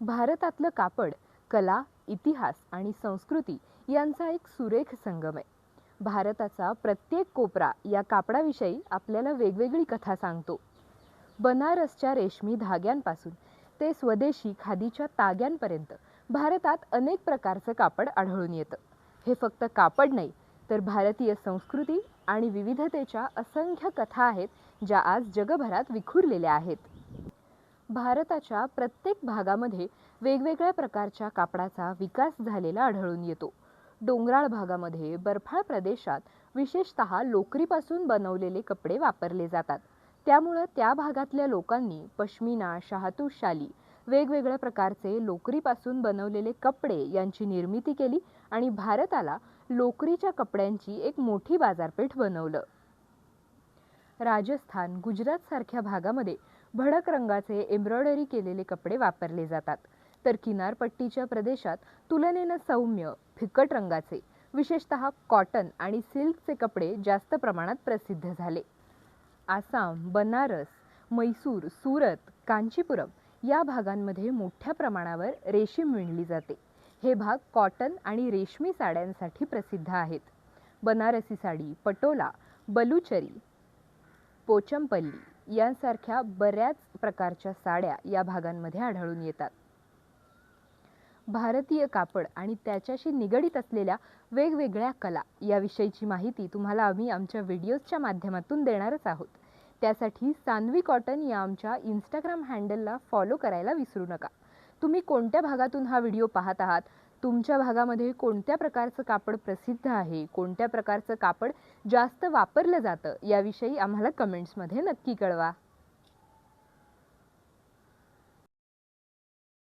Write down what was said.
भारतातलं कापड कला, इतिहास आणि संस्कृती यांचा एक सुरेख संगम आहे. भारताचा प्रत्येक कोपरा या कापडाविषयी आपल्याला वेगवेगळी कथा सांगतो. बनारसच्या रेशमी धाग्यांपासून ते स्वदेशी खादीच्या ताग्यांपर्यंत भारतात अनेक प्रकारचं कापड आढळून येतं. हे फक्त कापड नाही, तर भारतीय संस्कृती आणि विविधतेच्या असंख्य कथा आहेत, ज्या आज जगभरात विखुरलेल्या आहेत. भारताच्या प्रत्येक भागामध्ये वेगवेगळ्या प्रकारच्या कापडाचा विकास झालेला आढळून येतो. डोंगराळ भागामध्ये, बर्फाळ प्रदेशात विशेषतः लोकरीपासून बनवलेले कपडे वापरले जातात. त्यामुळं त्या भागातल्या लोकांनी पश्मिना, शाहतूश शाली, वेगवेगळ्या प्रकारचे लोकरीपासून बनवलेले कपडे यांची निर्मिती केली आणि भारताला लोकरीच्या कपड्यांची एक मोठी बाजारपेठ बनवलं. राजस्थान, गुजरात सारख्या भागामध्ये भडक रंगाचे एम्ब्रॉयडरी केलेले कपडे वापरले जातात, तर किनारपट्टीच्या प्रदेशात तुलनेनं सौम्य, फिकट रंगाचे, विशेषतः कॉटन आणि सिल्कचे कपडे जास्त प्रमाणात प्रसिद्ध झाले. आसाम, बनारस, मैसूर, सुरत, कांचीपुरम या भागांमध्ये मोठ्या प्रमाणावर रेशीम विणली जाते. हे भाग कॉटन आणि रेशमी साड्यांसाठी प्रसिद्ध आहेत. बनारसी साडी, पटोला, बलुचरी, पोचमपल्ली यांसारख्या बऱ्याच प्रकारच्या साड्या या भागांमध्ये आढळून येतात. भारतीय कापड आणि त्याच्याशी निगडित असलेल्या वेगवेगळ्या कला याविषयीची माहिती तुम्हाला आम्ही आमच्या व्हिडिओजच्या माध्यमातून देणारच आहोत. त्यासाठी सान्वी कॉटन या आमच्या इंस्टाग्राम हँडलला फॉलो करायला विसरू नका. तुम्ही कोणत्या भागातून हा व्हिडिओ पाहत आहात, तुमच्या भागामध्ये कोणत्या प्रकारचं कापड प्रसिद्ध आहे, कोणत्या प्रकारचं कापड जास्त वापरलं जातं, याविषयी आम्हाला कमेंट्समध्ये नक्की कळवा.